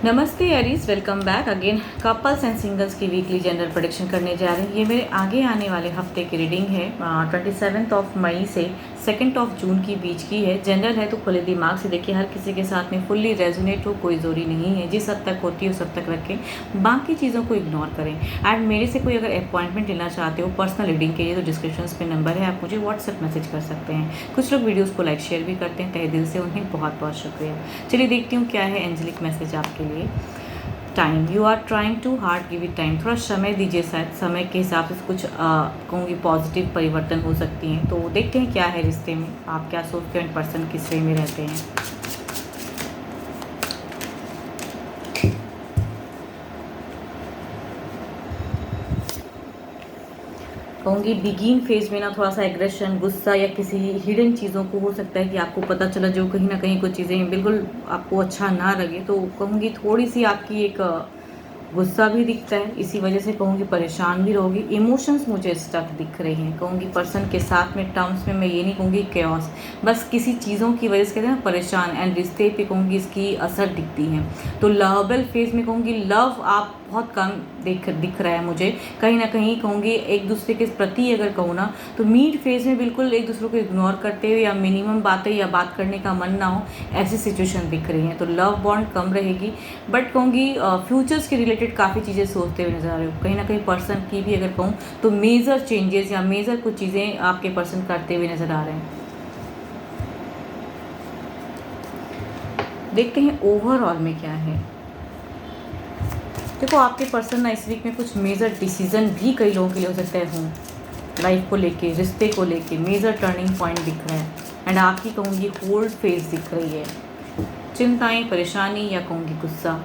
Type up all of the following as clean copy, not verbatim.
नमस्ते Aries, welcome back again. Couples and singles की weekly general prediction करने जा रहे हैं। ये मेरे आगे आने वाले हफ्ते की रीडिंग है। 27 मई से 2 जून की बीच की है। जनरल है तो खुले दिमाग से देखिए, हर किसी के साथ में फुल्ली रेजोनेट हो कोई ज़रूरी नहीं है। जिस हद तक होती है उस हद तक रखें, बाकी चीज़ों को इग्नोर करें। एंड मेरे से कोई अगर अपॉइंटमेंट लेना चाहते हो पर्सनल रीडिंग के लिए तो डिस्क्रिप्शन पे नंबर है, आप मुझे व्हाट्सएप मैसेज कर सकते हैं। कुछ लोग वीडियोज़ को लाइक शेयर भी करते हैं, तहे दिल से उन्हें बहुत बहुत शुक्रिया। चलिए देखती हूँ क्या है एंजेलिक मैसेज आपके लिए। Time, you are trying too hard, give it time. थोड़ा समय दीजिए, शायद समय के हिसाब से कुछ कहूँगी पॉजिटिव परिवर्तन हो सकती हैं। तो देखते हैं क्या है रिश्ते में, आप क्या सोचते हैं, पर्सन किस वे में रहते हैं। कहूँगी बिगिन फेज में ना थोड़ा सा एग्रेशन, गुस्सा या किसी हिडन चीज़ों को हो सकता है कि आपको पता चला जो कहीं ना कहीं कुछ चीज़ें बिल्कुल आपको अच्छा ना लगे, तो कहूँगी थोड़ी सी आपकी एक गुस्सा भी दिखता है। इसी वजह से कहूँगी परेशान भी रहोगी। इमोशंस मुझे स्टक दिख रहे हैं। कहूँगी पर्सन के साथ में टर्म्स में मैं ये नहीं कहूँगी कैओस, बस किसी चीज़ों की वजह से कहते हैं ना परेशान। एंड रिश्ते पे कहूँगी इसकी असर दिखती है। तो लवेबल फेज में कहूँगी लव आप बहुत कम दिख रहा है मुझे। कहीं ना कहीं कहूँगी एक दूसरे के प्रति अगर कहूँ ना तो मिड फेज में बिल्कुल एक दूसरे को इग्नोर करते हुए या मिनिमम बातें या बात करने का मन ना हो, ऐसी सिचुएशन दिख रही है। तो लव बॉन्ड कम रहेगी, बट कहूँगी फ्यूचर्स के रिलेटेड काफ़ी चीज़ें सोचते हुए नजर आ रहे हो। कहीं ना कहीं पर्सन की भी अगर कहूँ तो मेजर चेंजेस या मेजर कुछ चीज़ें आपके पर्सन करते हुए नजर आ रहे हैं। देखते हैं ओवरऑल में क्या है। देखो आपके पर्सन ना इस वीक में कुछ मेजर डिसीजन भी कई लोगों के लिए हो सकता है हों, लाइफ को लेके, रिश्ते को लेके मेजर टर्निंग पॉइंट दिख रहा है। एंड आपकी कहूँगी होल्ड फेज दिख रही है, चिंताएं, परेशानी या कहूँगी गुस्सा।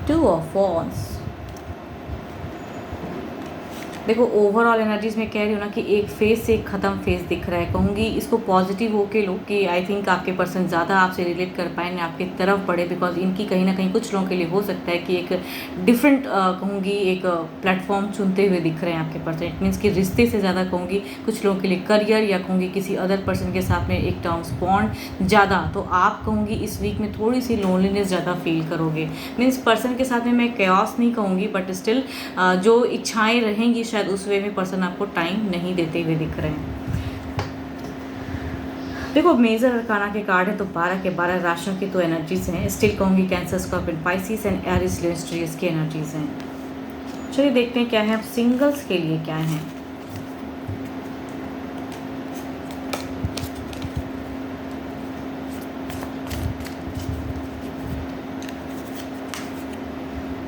2 ऑफ वॉन्ड्स। देखो ओवरऑल एनर्जीज में कह रही हूँ ना कि एक फेज से एक ख़त्म फेज दिख रहा है। कहूँगी इसको पॉजिटिव होके लो कि आई थिंक आपके पर्सन ज़्यादा आपसे रिलेट कर पाए, आपकी तरफ बढ़े, बिकॉज इनकी कहीं ना कहीं कुछ लोगों के लिए हो सकता है कि एक डिफरेंट कहूँगी एक प्लेटफॉर्म चुनते हुए दिख रहे हैं आपके पर्सन। इट मीन्स कि रिश्ते से ज़्यादा कहूँगी कुछ लोगों के लिए करियर या कहूँगी किसी अदर पर्सन के साथ में एक टर्म्स बॉन्ड ज़्यादा। तो आप कहूँगी इस वीक में थोड़ी सी लोनलीनेस ज़्यादा फील करोगे। मीन्स पर्सन के साथ में मैं कैओस नहीं कहूँगी, बट स्टिल जो इच्छाएँ रहेंगी शायद उस वे में पर्सन आपको टाइम नहीं देते हुए दिख रहे हैं। देखो मेजर अरकाना के कार्ड है तो 12 के 12 राशियों की तो एनर्जीज हैं। स्टिल कहूँगी Cancer, Scorpion, Pisces and Aries, Leo की एनर्जीज हैं। चलिए देखते हैं क्या है अब सिंगल्स के लिए क्या है।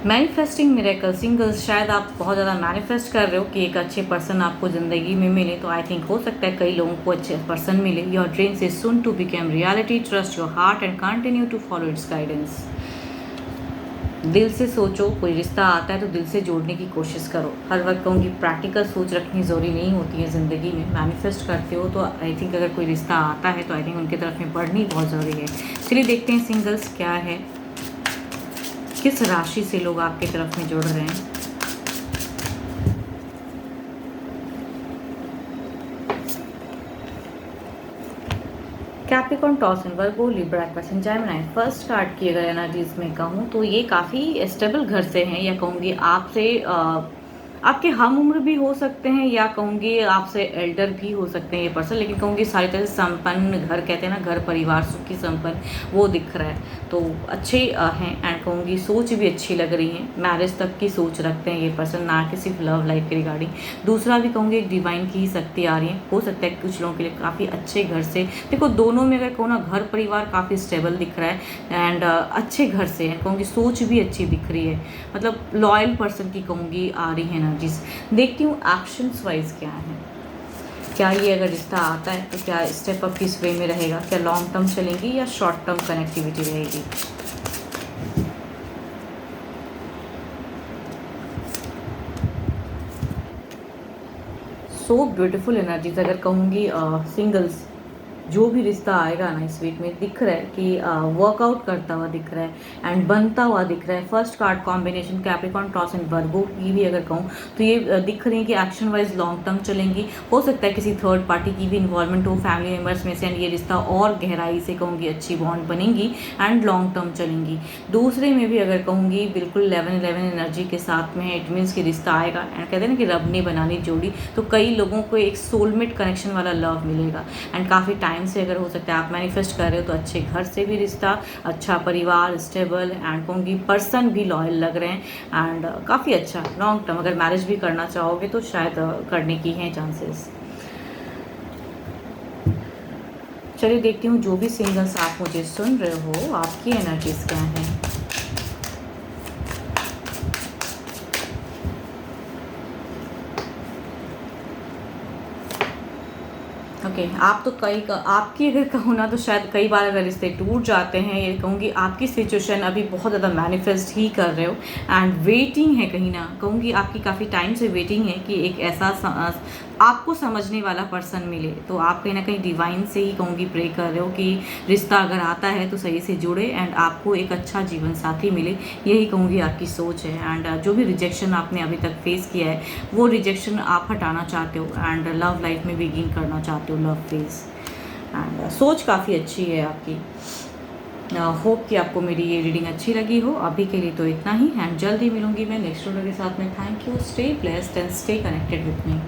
मैनिफेस्टिंग मिरेकल सिंगल्स, शायद आप बहुत ज़्यादा मैनिफेस्ट कर रहे हो कि एक अच्छे पर्सन आपको ज़िंदगी में मिले। तो आई थिंक हो सकता है कई लोगों को अच्छे पर्सन मिले। Your dreams is soon to become reality, trust your heart and continue to follow its guidance. दिल से सोचो, कोई रिश्ता आता है तो दिल से जोड़ने की कोशिश करो। हर वक्त कहूँगी प्रैक्टिकल सोच रखनी ज़रूरी नहीं होती है ज़िंदगी में। मैनिफेस्ट करते हो तो आई थिंक अगर कोई रिश्ता आता है तो आई थिंक उनकी तरफ में बढ़नी बहुत ज़रूरी है। चलिए देखते हैं सिंगल्स क्या है, किस राशि से लोग आपकी तरफ में जुड़ रहे हैं। Capricorn, taurus and Virgo, Libra, Aquarius and Gemini. First card की अगर एनर्जीज में कहूँ तो ये काफ़ी स्टेबल घर से हैं, या कहूँगी आपसे आपके हम उम्र भी हो सकते हैं, या कहूँगी आपसे एल्डर भी हो सकते हैं ये पर्सन। लेकिन कहूँगी सारी तरह से संपन्न घर, कहते हैं ना घर परिवार सुखी संपन्न, वो दिख रहा है। तो अच्छे हैं एंड कहूँगी सोच भी अच्छी लग रही है। मैरिज तक की सोच रखते हैं ये पर्सन, ना कि सिर्फ लव लाइफ के रिगार्डिंग। दूसरा भी कहूँगी एक डिवाइन की ही शक्ति आ रही है। हो सकता है कुछ लोगों के लिए काफ़ी अच्छे घर से, देखो दोनों में अगर कहूँ ना घर परिवार काफ़ी स्टेबल दिख रहा है एंड अच्छे घर से है। कहूँगी सोच भी अच्छी दिख रही है, मतलब लॉयल पर्सन की कहूँगी आ रही है एनर्जीज। देखती हूँ एक्शंस वाइज क्या है। क्या ये अगर रिश्ता आता है तो क्या स्टेप अप किस वे में रहेगा, क्या लॉन्ग टर्म चलेंगी या शॉर्ट टर्म कनेक्टिविटी रहेगी। सो ब्यूटीफुल एनर्जीज अगर कहूँगी सिंगल्स, जो भी रिश्ता आएगा ना इस वीक में दिख रहा है कि वर्कआउट करता हुआ दिख रहा है एंड बनता हुआ दिख रहा है। First card combination Capricorn toss and वर्गो की भी अगर कहूँ तो ये दिख रही है कि एक्शन वाइज लॉन्ग टर्म चलेंगी। हो सकता है किसी थर्ड पार्टी की भी इन्वॉल्वमेंट हो फैमिली मेम्बर्स में से एंड ये रिश्ता और गहराई से कहूँगी अच्छी बॉन्ड बनेंगी एंड लॉन्ग टर्म चलेंगी। दूसरे में भी अगर कहूँगी बिल्कुल 11-11 एनर्जी के साथ में इट मीन्स कि रिश्ता आएगा एंड कहते हैं ना कि रब ने बनानी जोड़ी, तो कई लोगों को एक सोलमेट कनेक्शन वाला लव मिलेगा एंड काफ़ी टाइम से अगर हो सकता है आप मैनिफेस्ट कर रहे हो तो अच्छे घर से भी रिश्ता, अच्छा परिवार, स्टेबल एंड कहूँगी पर्सन भी लॉयल लग रहे हैं एंड काफ़ी अच्छा लॉन्ग टर्म। अगर मैरिज भी करना चाहोगे तो शायद करने की हैं चांसेस। चलिए देखती हूँ जो भी सिंगल्स आप मुझे सुन रहे हो आपकी एनर्जीज क्या हैं। ओके आप तो आपकी अगर कहूँ ना तो शायद कई बार अगर रिश्ते टूट जाते हैं, ये कहूँगी आपकी सिचुएशन अभी बहुत ज़्यादा मैनिफेस्ट ही कर रहे हो एंड वेटिंग है, कहीं ना कहूँगी आपकी काफ़ी टाइम से वेटिंग है कि एक ऐसा आपको समझने वाला पर्सन मिले। तो आप कहीं ना कहीं डिवाइन से ही कहूँगी प्रे कर रहे हो कि रिश्ता अगर आता है तो सही से जुड़े एंड आपको एक अच्छा जीवन साथी मिले, यही कहूँगी आपकी सोच है। एंड जो भी रिजेक्शन आपने अभी तक फेस किया है वो रिजेक्शन आप हटाना चाहते हो एंड लव लाइफ में बिगिन करना चाहते हो लव फेज एंड सोच काफ़ी अच्छी है आपकी। होप कि आपको मेरी ये रीडिंग अच्छी लगी हो। अभी के लिए तो इतना ही एंड जल्द ही मिलूंगी मैं नेक्स्ट वीडियो के साथ में। Thank you, stay blessed and stay connected with me.